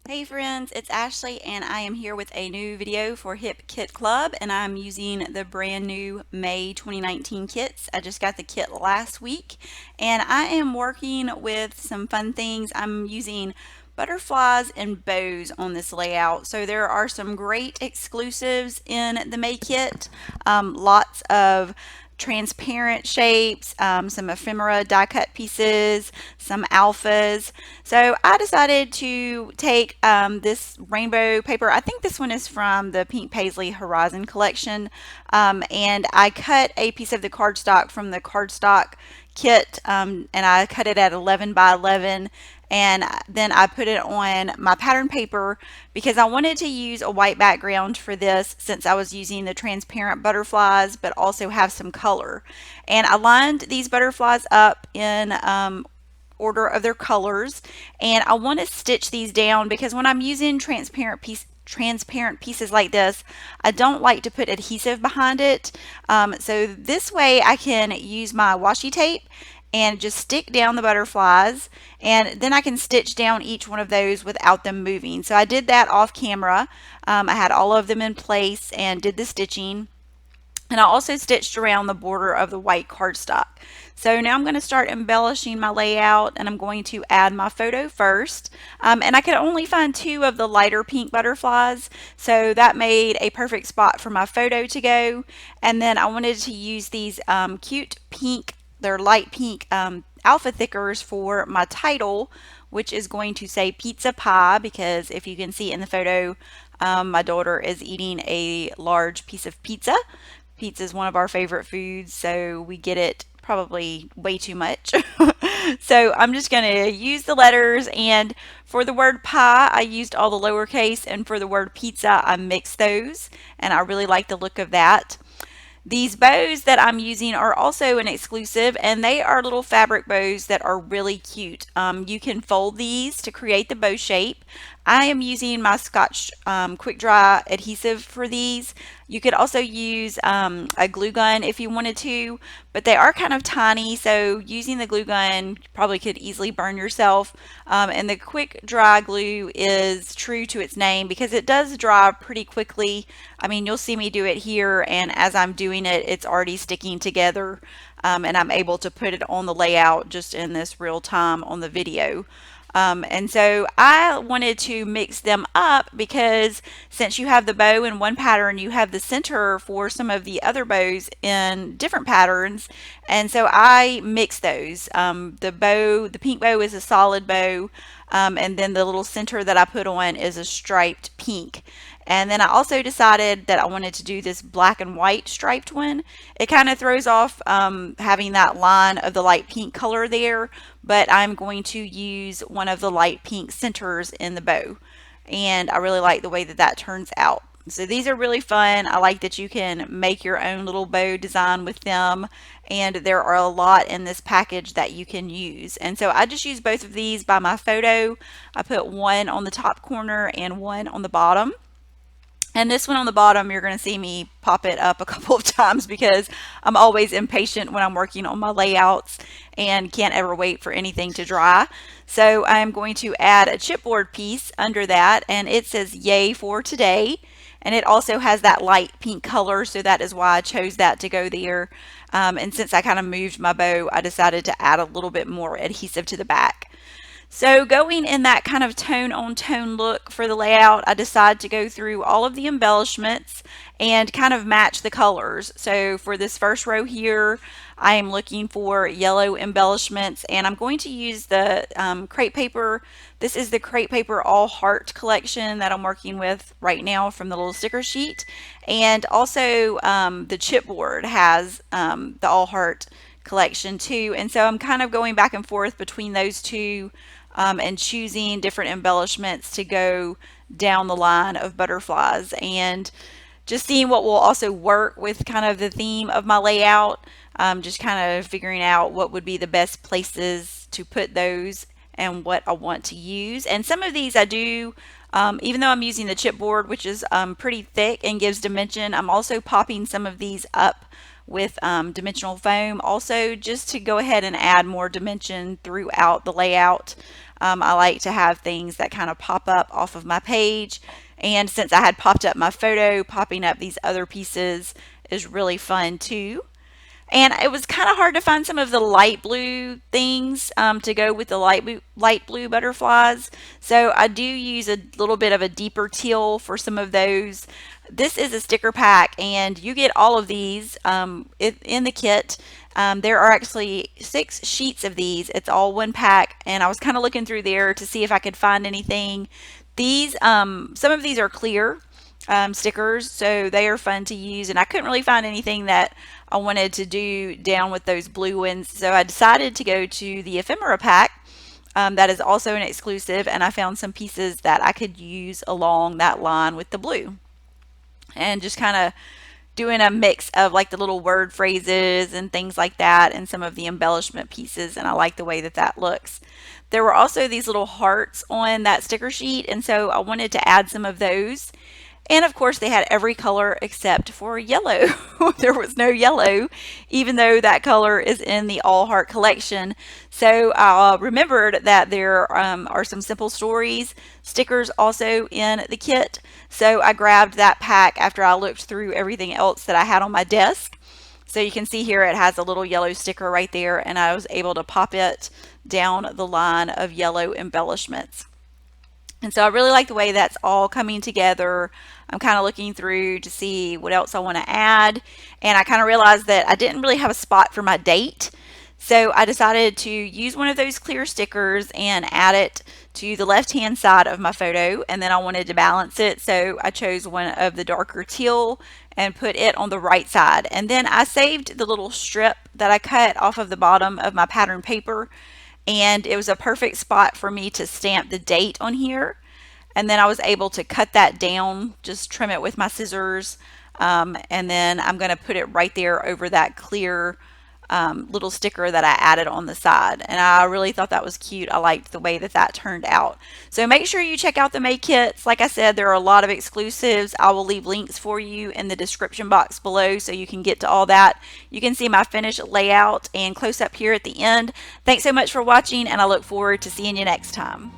Hey friends, it's Ashley and I am here with a new video for Hip Kit Club, and I'm using the brand new May 2019 kits. I just got the kit last week and I am working with some fun things. I'm using butterflies and bows on this layout. So there are some great exclusives in the May kit. Lots of transparent shapes, some ephemera die cut pieces, some alphas. So I decided to take this rainbow paper. I think this one is from the Pink Paisley Horizon collection. And I cut a piece of the cardstock from the cardstock kit, and I cut it at 11 by 11, and then I put it on my pattern paper because I wanted to use a white background for this since I was using the transparent butterflies but also have some color. And I lined these butterflies up in order of their colors, and I want to stitch these down because when I'm using transparent pieces like this, I don't like to put adhesive behind it. So this way I can use my washi tape and just stick down the butterflies, and then I can stitch down each one of those without them moving. So I did that off camera. I had all of them in place and did the stitching. And I also stitched around the border of the white cardstock. So now I'm going to start embellishing my layout, and I'm going to add my photo first. And I could only find two of the lighter pink butterflies, so that made a perfect spot for my photo to go. And then I wanted to use these cute pink, they're light pink alpha thickers for my title, which is going to say pizza pie, because if you can see in the photo, my daughter is eating a large piece of pizza. Pizza is one of our favorite foods, so we get it probably way too much. So I'm just going to use the letters, and for the word pie, I used all the lowercase, and for the word pizza, I mixed those, and I really like the look of that. These bows that I'm using are also an exclusive, and they are little fabric bows that are really cute. You can fold these to create the bow shape. I am using my Scotch quick dry adhesive for these. You could also use a glue gun if you wanted to, but they are kind of tiny, so using the glue gun probably could easily burn yourself. And the quick dry glue is true to its name because it does dry pretty quickly. I mean, you'll see me do it here, and as I'm doing it, it's already sticking together, and I'm able to put it on the layout just in this real time on the video. And so I wanted to mix them up because since you have the bow in one pattern, you have the center for some of the other bows in different patterns. And so I mix those. The pink bow is a solid bow, and then the little center that I put on is a striped pink. And then I also decided that I wanted to do this black and white striped one. It kind of throws off having that line of the light pink color there, but I'm going to use one of the light pink centers in the bow. And I really like the way that that turns out. So these are really fun. I like that you can make your own little bow design with them, and there are a lot in this package that you can use. And so I just use both of these by my photo. I put one on the top corner and one on the bottom. And this one on the bottom, you're going to see me pop it up a couple of times because I'm always impatient when I'm working on my layouts and can't ever wait for anything to dry. So I'm going to add a chipboard piece under that, and it says yay for today. And it also has that light pink color, so that is why I chose that to go there. And since I kind of moved my bow, I decided to add a little bit more adhesive to the back. So going in that kind of tone on tone look for the layout, I decided to go through all of the embellishments and kind of match the colors. So for this first row here, I am looking for yellow embellishments, and I'm going to use the crepe paper. This is the crepe paper all heart collection that I'm working with right now from the little sticker sheet. And also the chipboard has the all heart collection too. And so I'm kind of going back and forth between those two, and choosing different embellishments to go down the line of butterflies, and just seeing what will also work with kind of the theme of my layout. Just kind of figuring out what would be the best places to put those and what I want to use. And some of these I do, even though I'm using the chipboard, which is pretty thick and gives dimension, I'm also popping some of these up with dimensional foam also, just to go ahead and add more dimension throughout the layout. I like to have things that kind of pop up off of my page. And since I had popped up my photo, popping up these other pieces is really fun too. And it was kind of hard to find some of the light blue things to go with the light blue butterflies. So I do use a little bit of a deeper teal for some of those. This is a sticker pack, and you get all of these in the kit. There are actually 6 sheets of these. It's all one pack, and I was kind of looking through there to see if I could find anything. These, some of these are clear stickers, so they are fun to use, and I couldn't really find anything that I wanted to do down with those blue ones, so I decided to go to the ephemera pack. That is also an exclusive, and I found some pieces that I could use along that line with the blue, and just kind of doing a mix of like the little word phrases and things like that, and some of the embellishment pieces, and I like the way that that looks. There were also these little hearts on that sticker sheet, and so I wanted to add some of those. And of course, they had every color except for yellow. There was no yellow, even though that color is in the All Heart collection. So I remembered that there are some simple stories stickers also in the kit. So I grabbed that pack after I looked through everything else that I had on my desk. So you can see here it has a little yellow sticker right there, and I was able to pop it down the line of yellow embellishments. And so I really like the way that's all coming together. I'm kind of looking through to see what else I want to add. And I kind of realized that I didn't really have a spot for my date. So I decided to use one of those clear stickers and add it to the left-hand side of my photo. And then I wanted to balance it, so I chose one of the darker teal and put it on the right side. And then I saved the little strip that I cut off of the bottom of my pattern paper, and it was a perfect spot for me to stamp the date on here. And then I was able to cut that down, just trim it with my scissors, and then I'm going to put it right there over that clear little sticker that I added on the side. And I really thought that was cute. I liked the way that that turned out. So make sure you check out the May kits. Like I said, there are a lot of exclusives. I will leave links for you in the description box below so you can get to all that. You can see my finished layout and close up here at the end. Thanks so much for watching, and I look forward to seeing you next time.